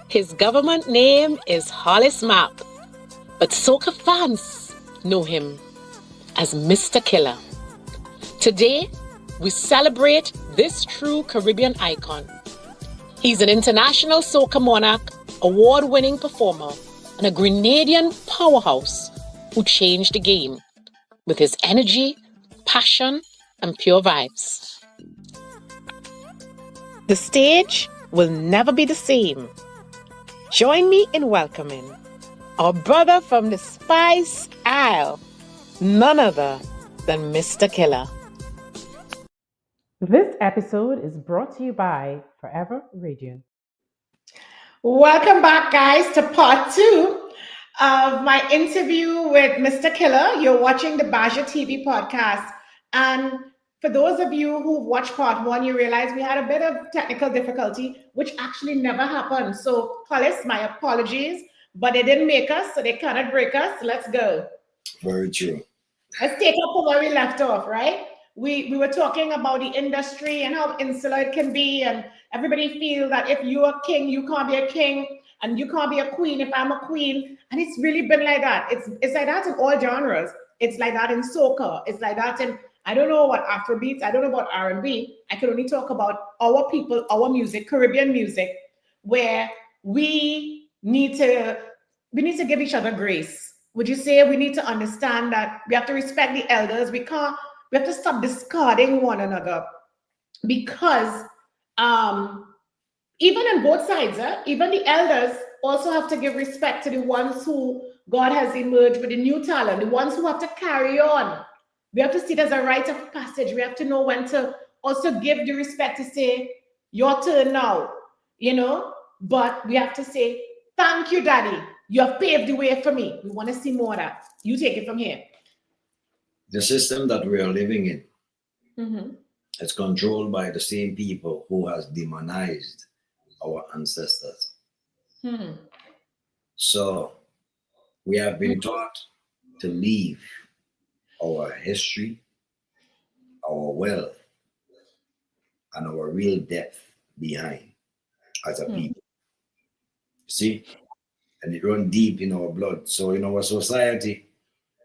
His government name is Hollis Mapp, but soca fans know him as Mr. Killa. Today, we celebrate this true Caribbean icon. He's an international soca monarch, award-winning performer, and a Grenadian powerhouse who changed the game with his energy, passion, and pure vibes. The stage will never be the same. Join me in welcoming our brother from the Spice Isle, none other than Mr. Killa. This episode is brought to you by Forever Radiant. Welcome back, guys, to part 2 of my interview with Mr. Killa. You're watching the Basia TV Podcast. And for those of you who watched part 1, you realize we had a bit of technical difficulty, which actually never happened. So, Hollis, my apologies, but they didn't make us, so they cannot break us. Let's go. Very true. Let's take up from where we left off, right? We were talking about the industry and how insular it can be, and everybody feels that if you're a king, you can't be a king, and you can't be a queen if I'm a queen. And it's really been like that. It's like that in all genres. It's like that in soca. It's like that in, I don't know what Afrobeats, I don't know about R&B. I can only talk about our people, our music, Caribbean music, where we need to give each other grace. Would you say we need to understand that we have to respect the elders? We have to stop discarding one another, because even on both sides, even the elders also have to give respect to the ones who God has emerged with the new talent, the ones who have to carry on. We have to see it as a rite of passage. We have to know when to also give the respect to say, your turn now, but we have to say, thank you, Daddy. You have paved the way for me. We want to see more of that. You take it from here. The system that we are living in is controlled by the same people who has demonized our ancestors. So we have been taught to leave our history, our wealth, and our real depth behind as a people. See? And it runs deep in our blood. So in our society,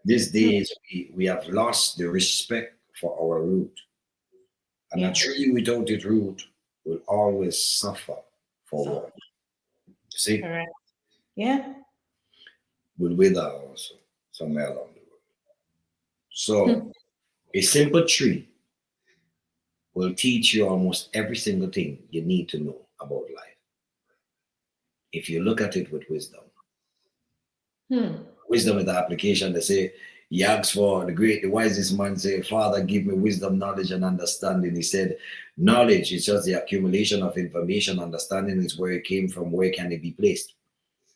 these days, we have lost the respect for our root. And a tree without its root will always suffer forward. See? Correct. Yeah. Will wither also somewhere along the road. So a simple tree will teach you almost every single thing you need to know about life, if you look at it with wisdom. Wisdom is the application. They say, he asks for the wisest man say, Father, give me wisdom, knowledge, and understanding. He said, knowledge is just the accumulation of information. Understanding is where it came from, where can it be placed.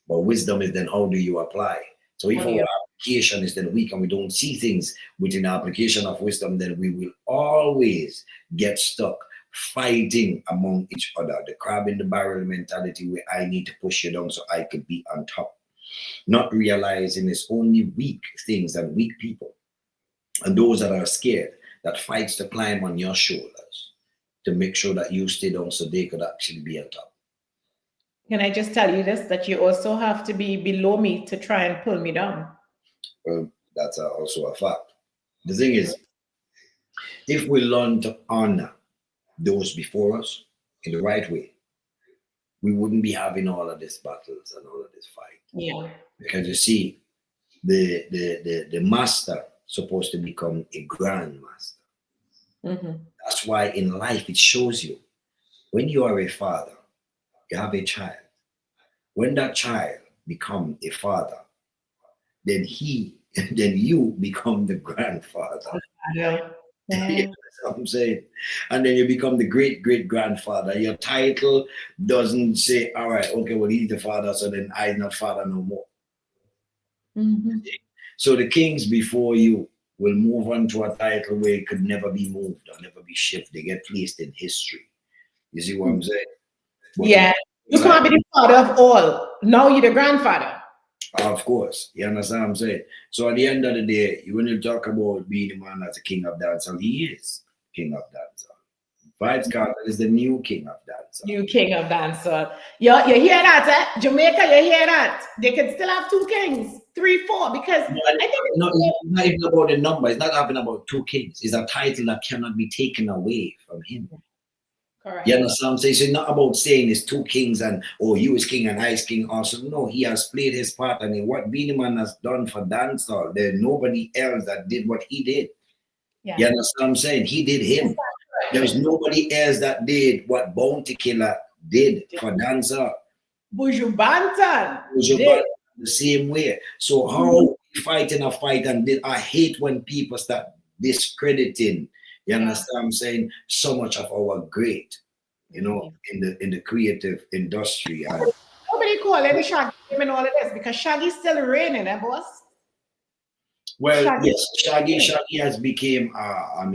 But wisdom is then how do you apply? So if our application is then weak and we don't see things within the application of wisdom, then we will always get stuck fighting among each other. The crab in the barrel mentality, where I need to push you down so I could be on top. Not realizing it's only weak things and weak people and those that are scared that fights to climb on your shoulders to make sure that you stay down so they could actually be on top. Can I just tell you this, that you also have to be below me to try and pull me down? Well, that's also a fact. The thing is, if we learn to honor those before us in the right way, we wouldn't be having all of these battles and all of this fight. Yeah. Because you see, the master supposed to become a grand master. That's why in life it shows you, when you are a father, you have a child. When that child become a father, then you become the grandfather. Yeah. That's what I'm saying. And then you become the great-great-grandfather. Your title doesn't say, all right, okay, well, he's the father, so then I'm not father no more. So the kings before you will move on to a title where it could never be moved or never be shifted. They get placed in history. You see what I'm saying? But yeah. You can't be the father of all. Now you're the grandfather. Of course. You understand what I'm saying? So at the end of the day, when you talk about being the man that's a king of dancehall, he is king of dancehall. Vibes Cartel is the new king of dancehall. New king of dancehall. You hear that, eh? Jamaica, you hear that? They can still have 2 kings, 3, 4, because I think it's not even about the number. It's not even about 2 kings. It's a title that cannot be taken away from him. correct. You understand what I'm saying? So it's not about saying it's 2 kings and you is king and I is king also. No, he has played his part, and what Beenie Man has done for dancehall, there's nobody else that did what he did. Yeah. You understand what I'm saying? He did him. There's nobody else that did what Bounty Killa did for dancehall. Buju Banton. The same way. So how we fighting a fight, and I hate when people start discrediting, you understand what I'm saying, so much of our great, in the creative industry. And nobody call any Shaggy and all of this, because Shaggy's still reigning, eh, boss? Well, yes, Shaggy has become a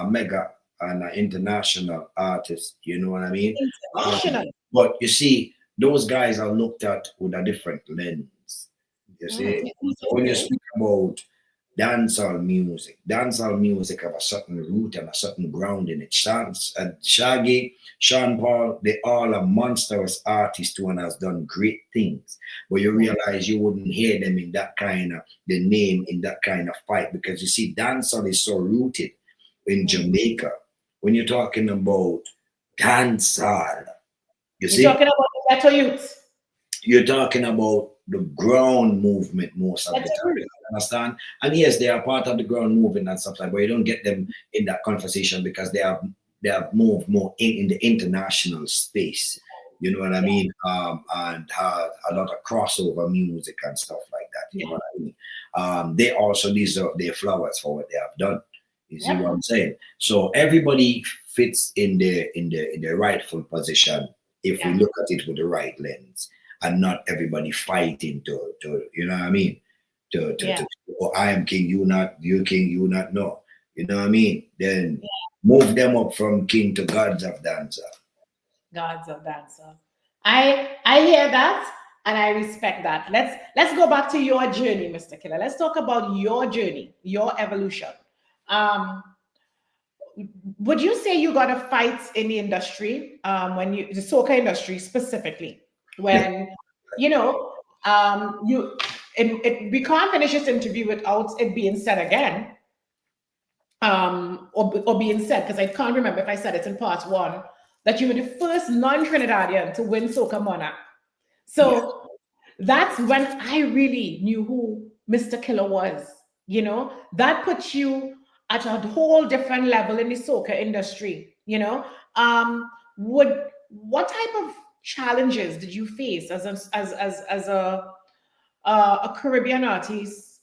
mega and an international artist, you know what I mean? International. But you see, those guys are looked at with a different lens. You see, when you speak about dancehall music have a certain root and a certain ground in it. Shaggy, Sean Paul, they all are monstrous artists too, and has done great things. But you realize you wouldn't hear them in that kind of the name in that kind of fight, because you see, dancehall is so rooted in Jamaica. When you're talking about dancehall, you're talking about the ghetto youth. You're talking about the ground movement most of the time. You understand? And yes, they are part of the ground movement and stuff like that, but you don't get them in that conversation because they have moved more in the international space. You know what I mean? And have a lot of crossover music and stuff like that. You know what I mean? They also deserve their flowers for what they have done. You see what I'm saying? So everybody fits in the rightful position if we look at it with the right lens, and not everybody fighting to you know what I mean? To I am king, you not, you king, you not, no. You know what I mean? Then move them up from king to gods of dancer. Gods of dancer. I hear that and I respect that. Let's go back to your journey, Mr. Killa. Let's talk about your journey, your evolution. Would you say you got a fight in the industry, when the soca industry specifically, when we can't finish this interview without it being said again, or being said, because I can't remember if I said it in part 1, that you were the first non-Trinidadian to win Soca Monarch. So that's when I really knew who Mr. Killa was. You know, that puts you at a whole different level in the soca industry. You know, what type of challenges did you face as a Caribbean artist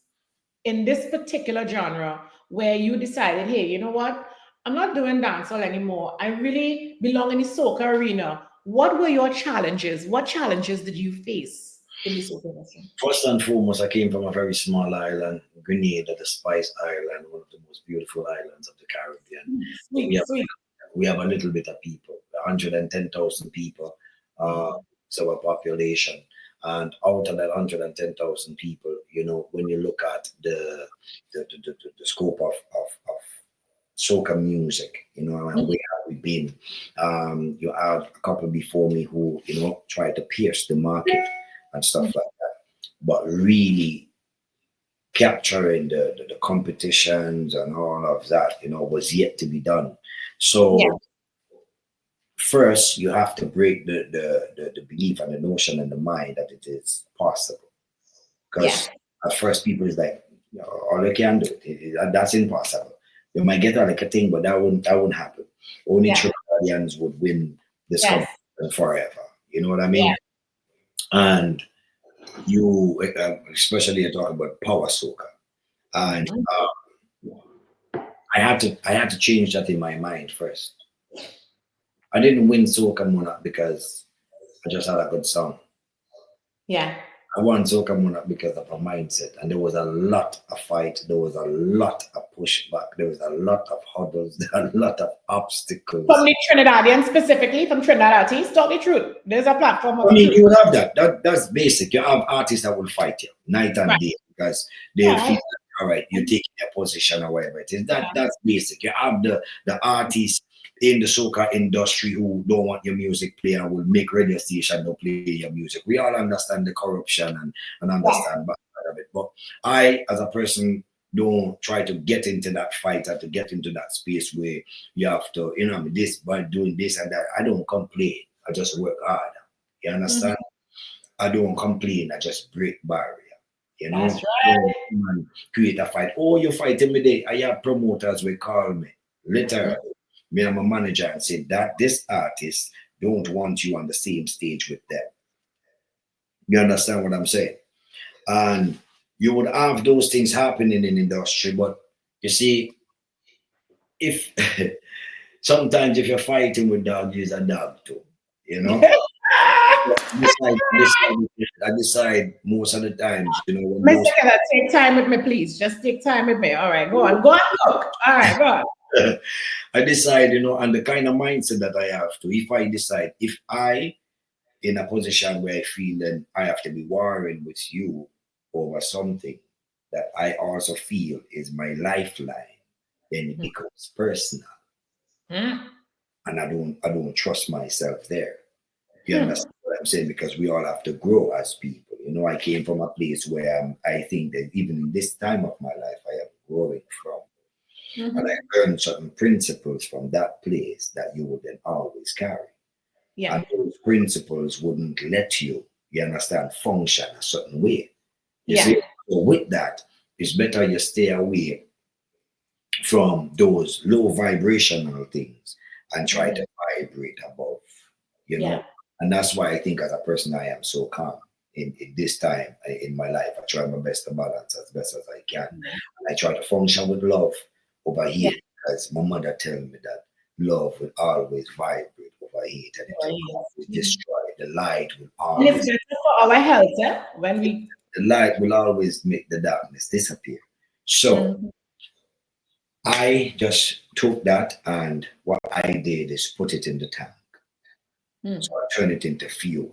in this particular genre, where you decided, hey, you know what, I'm not doing dancehall anymore, I really belong in the soca arena? What were your challenges? What challenges did you face in the soca industry? First and foremost, I came from a very small island, Grenada, the Spice Island, one of the most beautiful islands of the Caribbean. We have a little bit of people, 110,000 people, so our population. And out of that 110,000 people, you know, when you look at the scope of soca music, you know, and where have we been? You had a couple before me who, you know, tried to pierce the market and stuff like that, but really capturing the competitions and all of that, you know, was yet to be done. So first, you have to break the belief and the notion and the mind that it is possible. Because at first, people is like, you know, all they can do, that's impossible. You might get like a thing, but that wouldn't happen. Only Trinidadians would win this competition forever. You know what I mean? And you, especially you're talking about power soca, and I had to change that in my mind first. I didn't win Soca Monarch because I just had a good song. I won Soca Monarch because of a mindset, and there was a lot of fight, there was a lot of pushback, there was a lot of hurdles, there were a lot of obstacles. From the Trinidadian, specifically from Trinidad artists, tell the truth. There's a platform. I mean, you have that. That's basic. You have artists that will fight you night and day because they feel like, all right, you're taking a position or whatever it is. That's basic. You have the artists in the soca industry who don't want your music play and will make radio station don't play your music. We all understand the corruption and understand that part of it. But I, as a person, don't try to get into that fight or to get into that space where you have to, this by doing this and that. I don't complain. I just work hard. You understand? I don't complain. I just break barrier. That's right. Man, create a fight. Oh, you're fighting me there. I have promoters will call me. Literally. Me and my manager and say that this artist don't want you on the same stage with them. You understand what I'm saying? And you would have those things happening in industry, but you see, if sometimes if you're fighting with dog, use a dog too, I decide most of the times, when Mr. Killa, take time with me, please. Just take time with me. All right, go on, look. All right, go on. I decide, and the kind of mindset that I have to, if I decide, if I in a position where I feel that I have to be warring with you over something that I also feel is my lifeline, then it becomes personal. And I don't trust myself there. You understand what I'm saying? Because we all have to grow as people. I came from a place where I think that even in this time of my life, I am growing from. And I learned certain principles from that place that you would then always carry. Yeah. And those principles wouldn't let you understand, function a certain way. You see? So with that, it's better you stay away from those low vibrational things and try to vibrate above, And that's why I think as a person I am so calm in this time in my life. I try my best to balance as best as I can. And I try to function with love over here because my mother tell me that love will always vibrate over here and it will always destroy. The light will always. And it's better for our health, when we. The light will always make the darkness disappear. So I just took that and what I did is put it in the tank. So I turn it into fuel,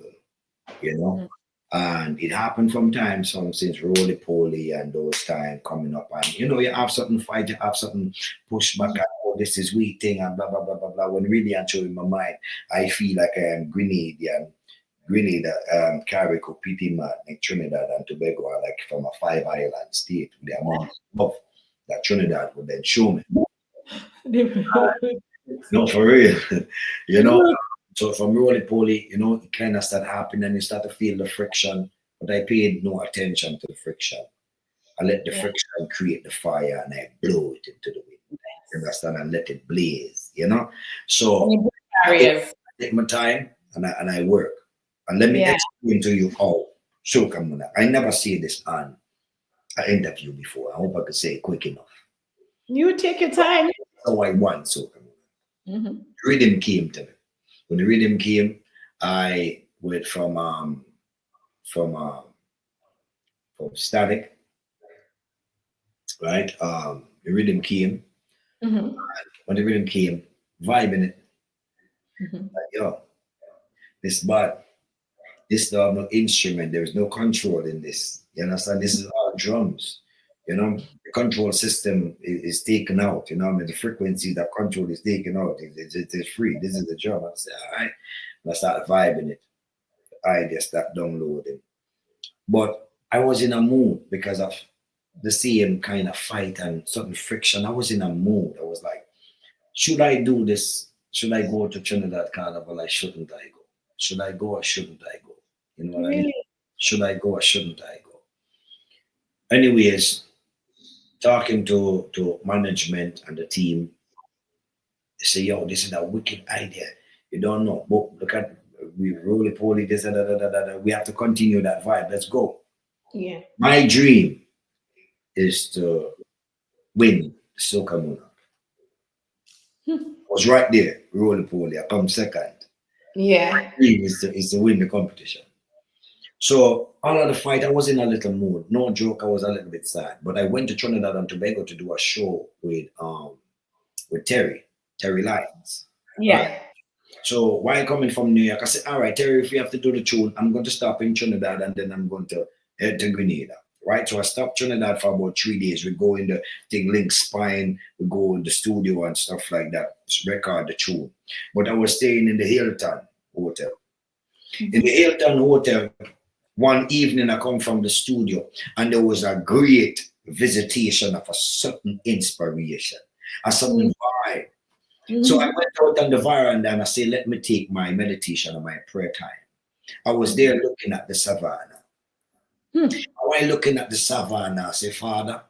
And it happened from time, since roly poly and those time coming up. And you have something fight, you have something pushback, and oh, this is weak thing, and blah blah blah blah blah. When really actually in my mind, I feel like I am Grenada, Carrico, Pitima, and Trinidad and Tobago are like from a 5-island state with the amount of love that Trinidad would then show me. No, for real, So from roly poly, it kind of started happening and you start to feel the friction, but I paid no attention to the friction. I let the friction create the fire and I blow it into the wind. You understand? And let it blaze, So I take my time and I work. And let me explain to you how soca muna. I never say this on an interview before. I hope I could say it quick enough. You take your time. That's how I want soca muna. Rhythm came to me. When the rhythm came, I went from static, right? The rhythm came. When the rhythm came, vibing it. Like, this bad. This no instrument. There is no control in this. You understand? This is all drums. The control system is taken out. The frequency that control is taken out. It's free. This is the drum. I say, all right. And I start vibing it. I just start downloading. But I was in a mood because of the same kind of fight and certain friction. I was in a mood. I was like, should I do this? Should I go to Trinidad Carnival? Or shouldn't I go? Should I go or shouldn't I go? You know what I mean? Should I go or shouldn't I go? Anyways, talking to management and the team, they say, yo, this is a wicked idea. You don't know. But look at, we roly poly, this, we have to continue that vibe. Let's go. Yeah. My dream is to win Soca Monarch. I was right there, roly poly. I come second. Yeah. My dream is to win the competition. So all of the fight, I was in a little mood. No joke, I was a little bit sad. But I went to Trinidad and Tobago to do a show with Terry Lyons. Yeah. Right? So while coming from New York, I said, all right, Terry, if you have to do the tune, I'm going to stop in Trinidad and then I'm going to head to Grenada. right? So I stopped Trinidad for about 3 days. We go in the thing, link spine, we go in the studio and stuff like that, record the tune. But I was staying in the Hilton Hotel. In the Hilton Hotel, one evening I come from the studio and there was a great visitation of a certain inspiration, a certain vibe. So I went out on the veranda and I said, let me take my meditation and my prayer time. I was there looking at the savannah. While looking at the savannah, I say, Father,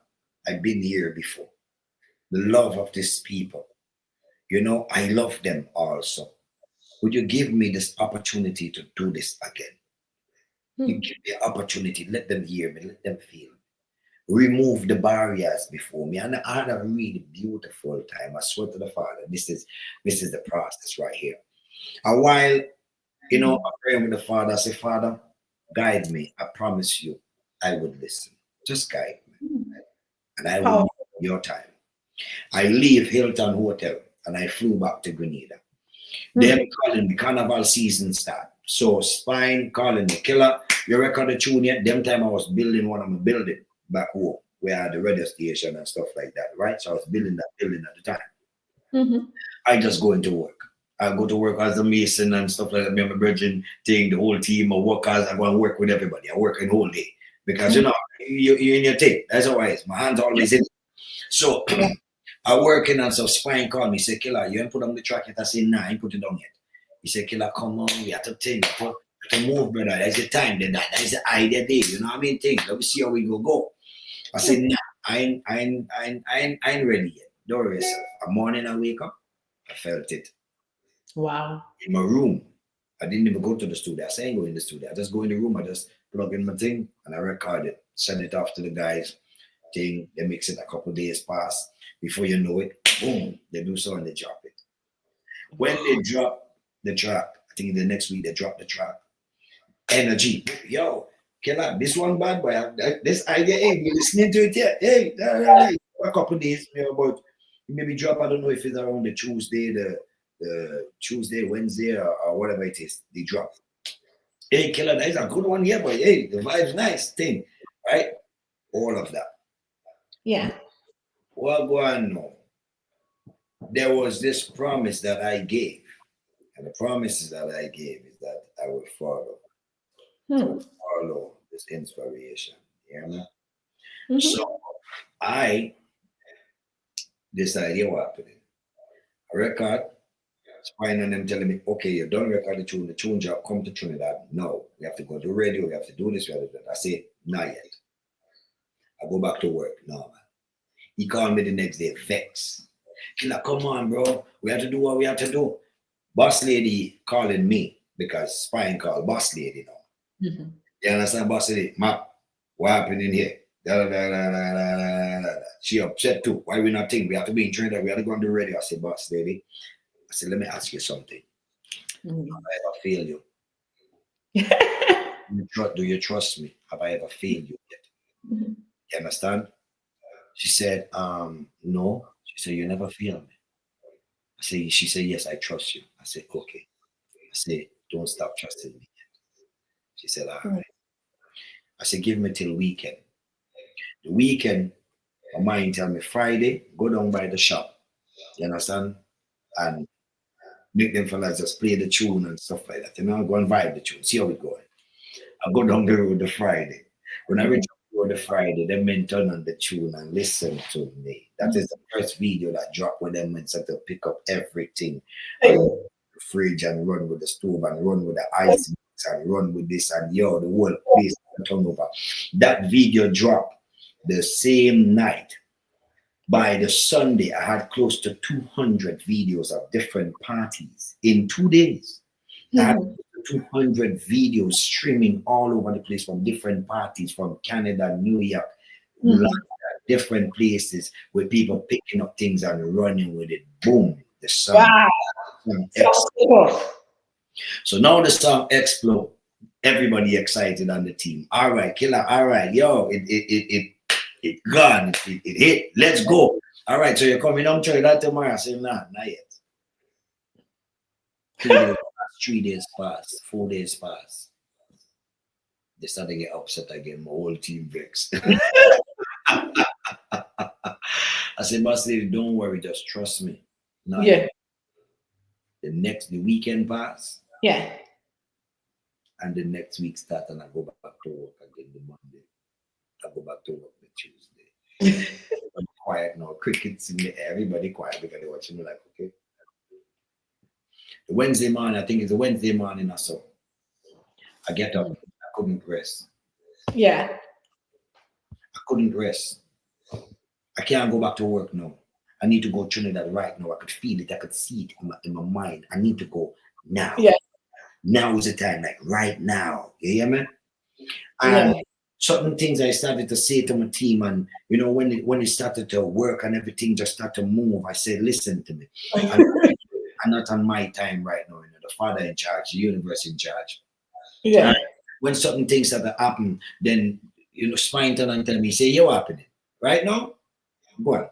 I've been here before. The love of these people, you know, I love them also. Would you give me this opportunity to do this again? You give me an opportunity, let them hear me, let them feel me. Remove the barriers before me. And I had a really beautiful time. I swear to the Father, this is the process right here. And while, you know, I'm praying with the Father, I say, Father, guide me. I promise you, I would listen. Just guide me. And I will give your time. I leave Hilton Hotel and I flew back to Grenada. Them calling the carnival season start. So Spine calling me, Killa, you record the tune yet? Them time I was building one of my building back home where I had the radio station and stuff like that, right? So I was building that building at the time. I just go into work. I go to work as a mason and stuff like that. Me and my brethren thing, the whole team of workers, I go and work with everybody. I work the whole day. Because you know, you're in your thing. That's all right. My hands always in it. So I working and so Spine called me, say, Killa, you ain't put on the track yet? I say, nah, I ain't put it on yet. He said, Killa, come on, we have to think, to move, brother. That's the time, that's the idea day. You know what I mean? Think. Let me see how we go. I said, nah, I ain't ready yet. Don't worry yourself. A morning I wake up, I felt it. Wow. In my room. I didn't even go to the studio. I said, I ain't go in the studio. I just go in the room, I just plug in my thing and I record it. Send it off to the guys. Thing, they mix it, a couple of days pass. Before you know it, boom, they do so and they drop it. When they drop the track, I think the next week they drop the track. Energy, yo, Killa, this one bad boy. This idea, hey, you listening to it yet? Hey, a couple of days, about maybe drop. I don't know if it's around the Tuesday, the Tuesday, Wednesday, or whatever it is. They drop. Hey, Killa, that's a good one here, boy. Hey, the vibe's nice thing, right? All of that. Yeah. Well, go on now. There was this promise that I gave. And the promises that I gave is that I will follow. I will follow this inspiration. You hear me? So I decided what happened. I record, Spine and them telling me, okay, you're done record the tune job, come to Trinidad. No, we have to go to radio, we have to do this, we have to do that. I say, not yet. I go back to work. No, man. He called me the next day, vexed. Killa, come on, bro. We have to do what we have to do. Boss lady calling me because Spine called boss lady now. You understand, boss lady? Map, what happened in here? She upset too. Why we not think we have to be in Trinidad? We have to go on the radio. I said, boss lady. I said, let me ask you something. Have I ever failed you? Do you trust me? Have I ever failed you yet? You understand? She said, no. She said, you never fail me. She said, yes, I trust you. I said, okay. I said, don't stop trusting me. She said, all right. I said, give me till weekend. The weekend, my mind tell me Friday, go down by the shop. You understand? And make them feel like just play the tune and stuff like that. You know, go and vibe the tune, see how it going. I go down the road the Friday. When I reach the Friday, them men turn on the tune and listen to me. That is the first video that dropped when them men start to pick up everything. The fridge and run with the stove and run with the ice mix and run with this and yo, the whole place turn over. That video dropped the same night. By the Sunday, I had close to 200 videos of different parties in 2 days. I had 200 videos streaming all over the place from different parties, from Canada, New York, London, different places where people picking up things and running with it. Boom, the song. Wow. So now the song explode. Everybody excited on the team. All right, Killa. All right, yo, it gone. It hit. Let's go. All right, so you're coming on to that tomorrow. I said, nah, not yet. 2 days pass, 3 days pass, 4 days pass. They started to get upset again. My whole team vexed. I said, boss lady, don't worry, just trust me. Now, Yeah. the weekend pass, Yeah. and the next week start, and I go back to work again the Monday. I go back to work the Tuesday. I'm quiet now. Crickets in the air. Everybody quiet because they're watching me like, okay. The Wednesday morning, I think it's a Wednesday morning or so. I get up. I couldn't rest. Yeah. I couldn't rest. I can't go back to work now. I need to go Trinidad right now. I could feel it. I could see it in my mind. I need to go now. Yeah. Now is the time, like right now. You hear me? Yeah. And certain things I started to say to my team, and when it started to work and everything just started to move, I said, listen to me. I'm not on my time right now. The Father in charge, the universe in charge. Yeah. And when certain things start to happen, then spine turn and tell me, say, you're happening. Right now? Go on.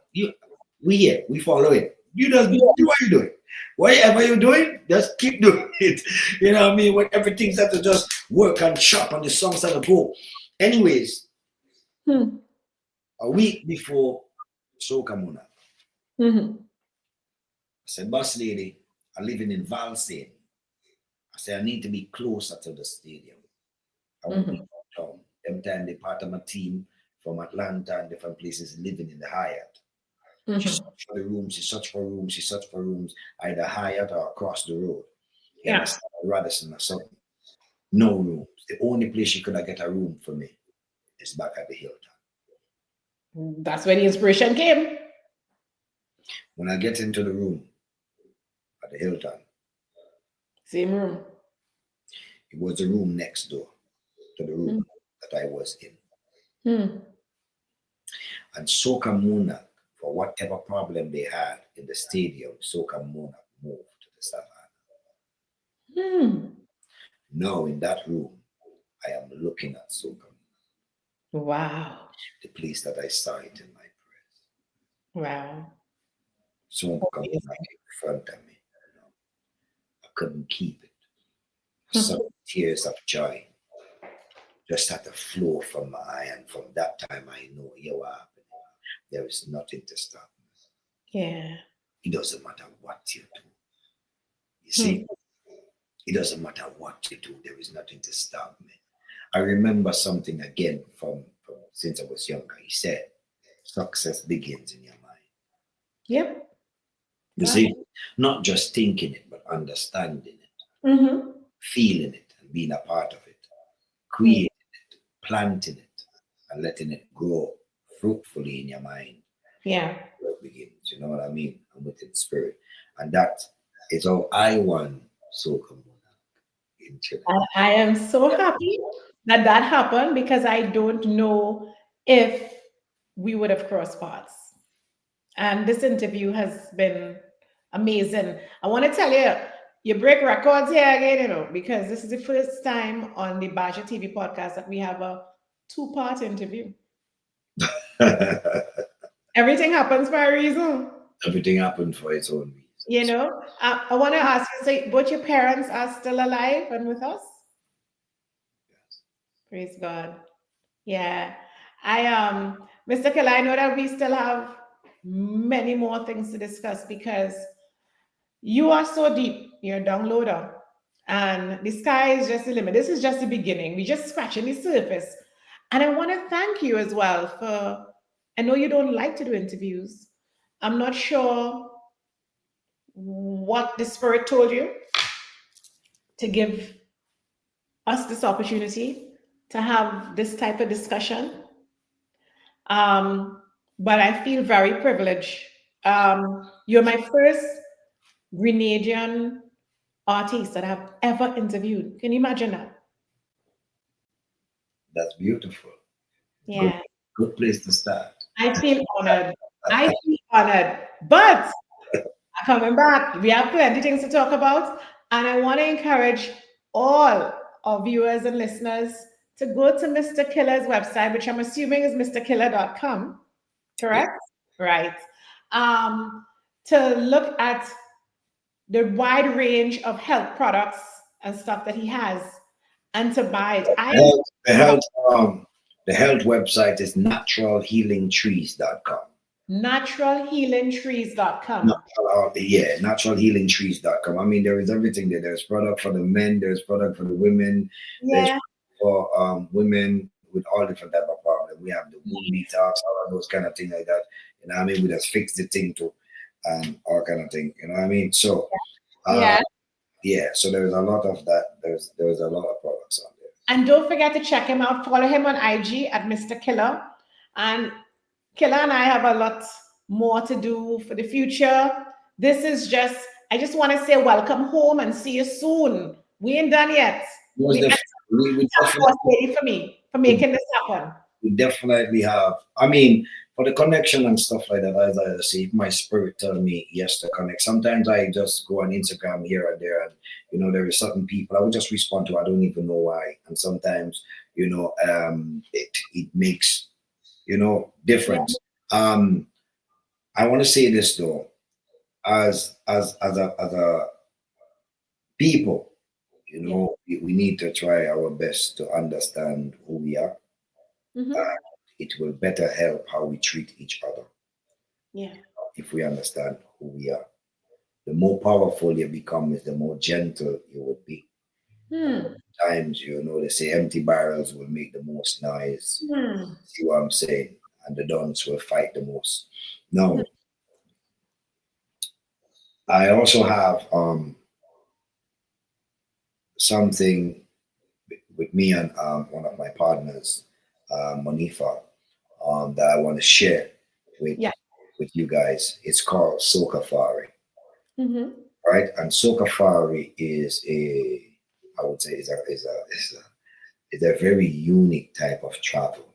We here, we follow it. You just do what you doing. Whatever you're doing, just keep doing it. You know what I mean? When everything's have to just work and chop and the songs have to go. Anyways, a week before Soca Muna, I said, boss lady, I'm living in Valsane. I said, I need to be closer to the stadium. I want to be downtown. Every time they part of my team from Atlanta and different places living in the Hyatt. She searched for the rooms, she searched for rooms, she searched for rooms, either Hyatt or across the road. Yeah. Radisson or something. No rooms. The only place she could have get a room for me is back at the Hilton. That's where the inspiration came. When I get into the room at the Hilton, same room. It was the room next door to the room that I was in. And Soca Muna, for whatever problem they had in the stadium, Soca Muna moved to the Savannah. Now in that room, I am looking at Soca Muna. Wow. The place that I saw it in my prayers. Wow. Soca Muna in front of me. I couldn't keep it. Some tears of joy just had to flow from my eye, and from that time I know you are happening. There is nothing to stop me. Yeah. It doesn't matter what you do. You see, it doesn't matter what you do. There is nothing to stop me. I remember something again from since I was younger. He said, success begins in your mind. Yep. You see, not just thinking it, but understanding it, feeling it, and being a part of it, creating it, planting it, and letting it grow fruitfully in your mind. Yeah. Where it begins, you know what I mean? And with its spirit. And that is how I won Soca Muna in Trinidad. I am so happy that happened, because I don't know if we would have crossed paths. And this interview has been amazing. I want to tell you, you break records here again, because this is the first time on the Basia TV podcast that we have a 2-part interview. Everything happens for a reason. Everything happened for its own reason. I want to ask you, so both your parents are still alive and with us? Yes. Praise God. Yeah. Mr. Killa, I know that we still have many more things to discuss, because you are so deep. You're a downloader, and the sky is just the limit. This is just the beginning. We're just scratching the surface. And I want to thank you as well for, I know you don't like to do interviews. I'm not sure what the Spirit told you to give us this opportunity to have this type of discussion. But I feel very privileged. You're my first Grenadian artist that I've ever interviewed. Can you imagine that? That's beautiful. Yeah. Good place to start. I feel honored. But coming back, we have plenty of things to talk about. And I want to encourage all our viewers and listeners to go to Mr. Killa's website, which I'm assuming is mrkilla.com. Correct? Yeah. Right. To look at the wide range of health products and stuff that he has. and to buy it. The health, the health website is naturalhealingtrees.com. Naturalhealingtrees.com. Yeah, naturalhealingtrees.com. I mean, there is everything there. There's product for the men, there's product for the women, there's Yeah. for women with all different type of problems. We have the moon detox, all of those kind of things like that. You know what I mean? We just fix the thing too, and all kind of thing. You know what I mean? So uh Yeah. yeah, so there's a lot of that. There's a lot of products on there. And don't forget to check him out. Follow him on IG at Mr. Killa. And Killa and I have a lot more to do for the future. This is just, I just want to say welcome home and see you soon. We ain't done yet. Most We definitely, we was definitely ready for me for making this happen. we definitely have. I mean, for the connection and stuff like that, as I say, my spirit tell me yes to connect. Sometimes I just go on Instagram here and there, and there is certain people I would just respond to. I don't even know why, and sometimes it makes Yeah. difference. I want to say this though, as a people, Yeah. we need to try our best to understand who we are. Mhm. It will better help how we treat each other Yeah. if we understand who we are. The more powerful you become, is the more gentle you would be. Hmm. Times, they say empty barrels will make the most noise. Hmm. See what I'm saying? And the dons will fight the most. Now, I also have something with me and one of my partners, Monifa, that I want to share with Yeah. with you guys. It's called Soca Fari, Mhm. right? And Soca Fari is I would say, is a very unique type of travel,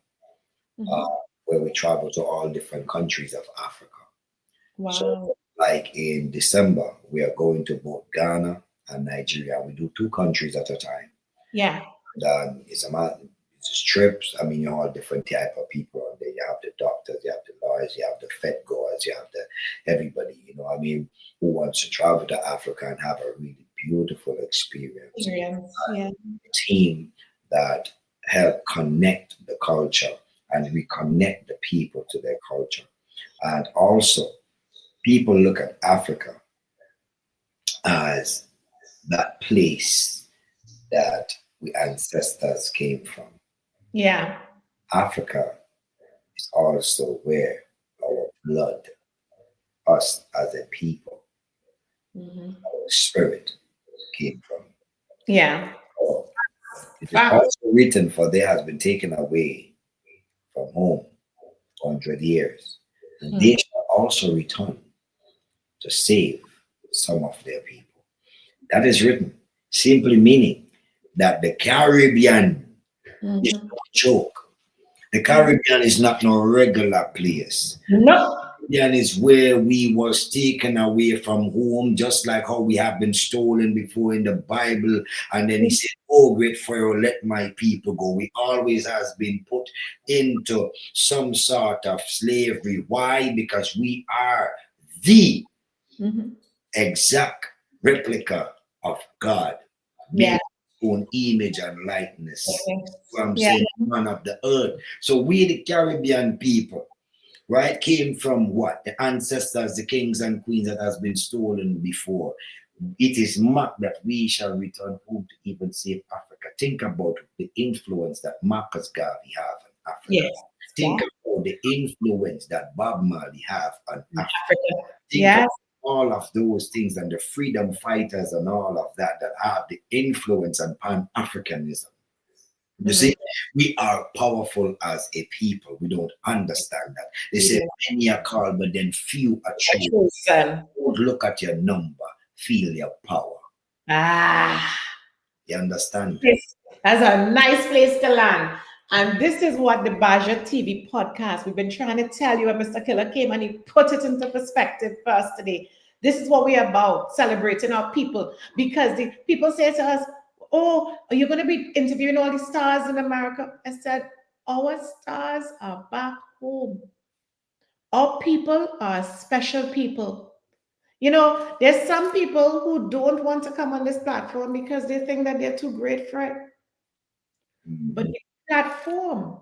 uh, Mhm. where we travel to all different countries of Africa. So, Wow. like in December, we are going to both Ghana and Nigeria. We do two countries at a time. Yeah. It's trips. I mean, you all different type of people on there. You have the doctors, you have the lawyers, you have the Fed goers, you have the everybody. I mean, who wants to travel to Africa and have a really beautiful experience. Experience. Yeah. Team that help connect the culture and reconnect the people to their culture. And also, people look at Africa as that place that we ancestors came from. Yeah. Africa is also where our blood, us as a people, Mhm. our spirit came from. Yeah. So it is Fact. also written, for they has been taken away from home 100 years, and Mm. they shall also return to save some of their people. That is written, simply meaning that the Caribbean is Mhm. no joke. The Mhm. Caribbean is not no regular place. No. Caribbean is where we was taken away from home, just like how we have been stolen before in the Bible. And then he said, "Oh, great Pharaoh, let my people go." We always has been put into some sort of slavery. Why? Because we are the Mhm. exact replica of God, being Yeah. his own image and likeness. Yes. What I'm Yeah. saying, man of the earth. So we, the Caribbean people, right, came from what? The ancestors, the kings and queens that has been stolen before. It is marked that we shall return home to even save Africa. Think about the influence that Marcus Garvey have on Africa. Yes. Think about the influence that Bob Marley have on Africa. Africa. Think of Yes. all of those things and the freedom fighters and all of that have the influence on Pan-Africanism. You Mhm. see, we are powerful as a people. We don't understand that. They say Yeah. many are called, but then few are chosen. Chosen. Don't look at your number, feel your power. Ah. You understand? Yes. That's a nice place to land. And this is what the Basia TV podcast, we've been trying to tell you, and Mr. Killa came and he put it into perspective for us today. This is what we're about, celebrating our people. Because the people say to us, "Oh, are you going to be interviewing all the stars in America?" I said, "Our stars are back home. Our people are special people." There's some people who don't want to come on this platform because they think that they're too great for it. But the platform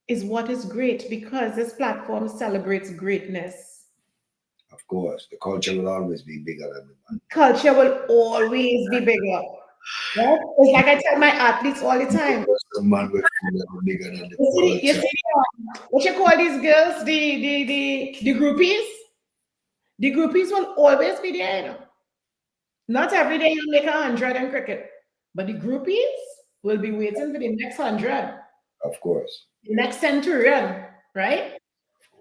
is what is great because this platform celebrates greatness. Of course, the culture will always be bigger than the man. Culture will always be bigger. Right? It's like I tell my athletes all the time. The man will be bigger than the You culture. see, what you call these girls, the groupies? The groupies will always be there, you know. Not every day you make 100 in cricket, but the groupies will be waiting for the next 100, Of course. the next centurion, right?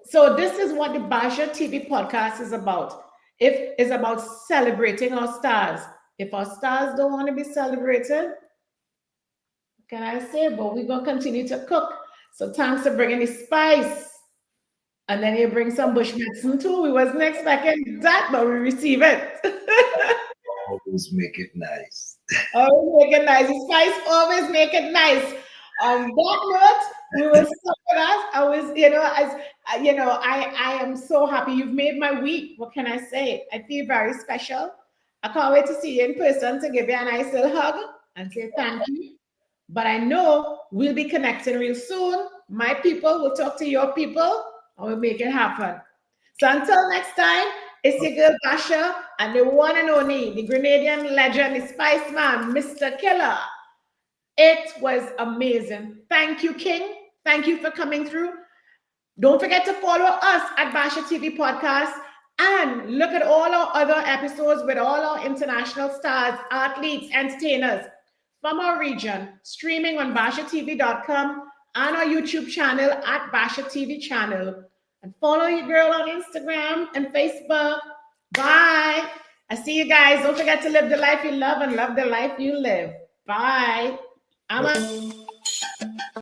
So this is what the Basia TV podcast is about. It's about celebrating our stars. If our stars don't want to be celebrated, what can I say? But we're going to continue to cook. So thanks for bringing the spice. And then you bring some bush medicine too. We wasn't expecting that, but we receive it. Always make it nice. Always make it nice. The spice always make it nice. On that note, we will stop with us. I was, I am so happy. You've made my week. What can I say? I feel very special. I can't wait to see you in person to give you a nice little hug and say thank you. But I know we'll be connecting real soon. My people will talk to your people and we'll make it happen. So until next time, it's your girl Basia and the one and only, the Grenadian legend, the Spice Man, Mr. Killa. It was amazing. Thank you, King. Thank you for coming through. Don't forget to follow us at Basia TV Podcast and look at all our other episodes with all our international stars, athletes, entertainers from our region, streaming on basiatv.com and our YouTube channel at Basia TV channel. And follow your girl on Instagram and Facebook. Bye. I see you guys. Don't forget to live the life you love and love the life you live. Bye. I'm